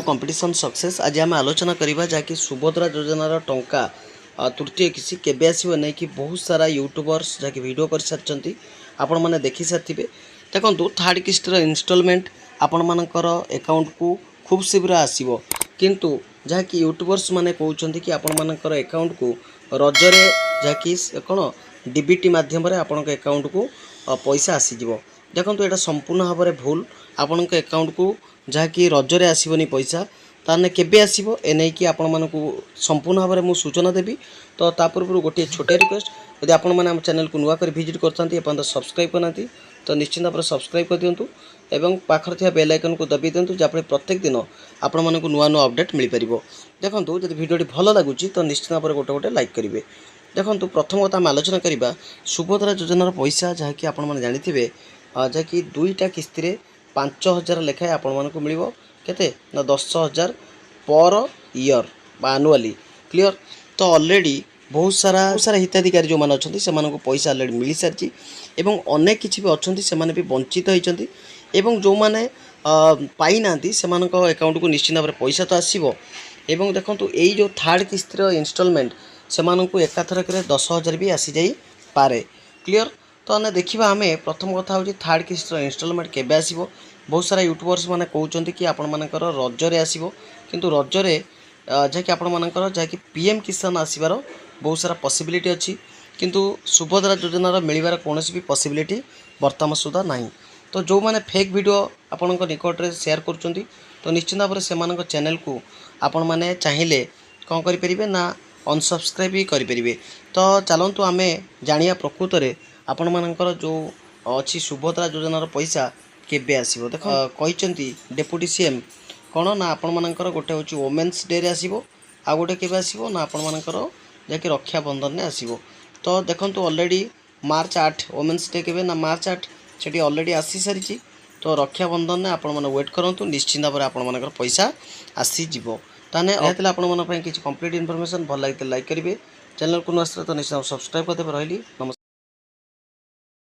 Competition success आज आम आलोचना करवा जहाँकि सुभद्रा योजनार टंका तृतीय किसी केबे आसो नहीं कि बहुत सारा यूट्यूबर्स जहाँकि वीडियो कर सारी आपण मैंने देखी सारी देखो थर्ड किस्टर इनस्टॉलमेंट आपण मानकर अकाउंट को खूब शीघ्र आसो किंतु जहाँकि यूट्यूबर्स मैंने कहते कि आपण मानकर अकाउंट को रजरे जहाँकि कौन डीबीटी मध्यम आपण अकाउंट को पैसा आसीज देखो यहाँ संपूर्ण भाव में भूल आपण अकाउंट को जहाँकि रजरे आसबनी पैसा ताने केबे आसीबो ए नहीं कि आपण मानकु संपूर्ण भाव में मुझे सूचना देवी। तो पूर्व गोटे छोटे रिक्वेस्ट यदि आपण मैंने आम चैनल को नुआ कर विजिट करते एपर्तंत सब्सक्राइब करना तो निश्चिंत भाव सब्सक्राइब कर दिंतु एवं पाखर थिया बेल आइकन को दबी दिंतु जहाँ प्रत्येक दिन आपण मानकु नुआ नुआ अपडेट मिल पारिबो। देखंतु जदि वीडियोटी भल लगुची तो निश्चिंत भाव गोटे गोटे लाइक करेंगे। देखंतु प्रथम कथा आम आलोचना करवा सुभद्रा योजनार पैसा जहाँकि आपण माने जानिथिबे जहाँकि दुईटा किस्ती रे 5000 लेखाएं आपण मानकु मिलिबो केते ना 10,000 पर ईयर बा आनुअली क्लियर। तो ऑलरेडी बहुत सारा हिताधिकारी जो मैंने अच्छा से पैसा अलरेडी मिल सारी एवं अनेक किसी भी अच्छा से भी वंचित होती एवं जो मैंने पाई ना से अकाउंट को निश्चित भाव में पैसा तो आसो एवं देखो यही जो थर्ड किस्तर इनस्टॉलमेंट से एकाथरक 10,000 भी आसी जाई पारे क्लियर। तो आने देखा आम प्रथम कथा हूँ थर्ड किस्तर इनस्टॉलमेंट केबे आसीबो। बहुत सारा यूट्यूबर्स मैंने कहते कि आपण मानकर रजरे आसीबो किंतु रजरे जहाँकि आपण मानकर जहाँकि पीएम किसान आसबार बहुत सारा पॉसिबिलिटी अच्छी किंतु सुभद्रा योजनार मिलवार कौन भी पॉसिबिलिटी वर्तमान सुधा ना। तो जो मैंने फेक वीडियो आपण निकट में शेयर करुँच तो निश्चित भाव से चैनल को आपण मैंने चाहिए कौन करें ना अनसब्सक्राइब भी करेंगे। तो चलतु आम जानिया प्रकृत में आपण मानकर जो अच्छी सुभद्रा योजनार पैसा केबे आसीबो। देखो कहते डेप्यूटी सीएम कौन ना आपण मानकर गोटे हूँ वोमेन्स डे रे आसीबो आ गोटे केबे आसीबो ना आपण मानकर जहाँकि रक्षाबंधन ने आसीबो। तो देखंतु ऑलरेडी मार्च 8 वोमेन्स डे केबे ना मार्च 8 सेठी ऑलरेडी आसी सारी। तो रक्षाबंधन ने आपण माने वेट करंतु निश्चिंत भाव आपण मानकर पैसा आसी जिवो। ताने एतले आपण मन पय किछि कंप्लीट इन्फॉर्मेशन भल लागिते लाइक करिवे चैनल को नस्त्र तो निश्चित सब्सक्राइब करते रहिली। नमस्कार।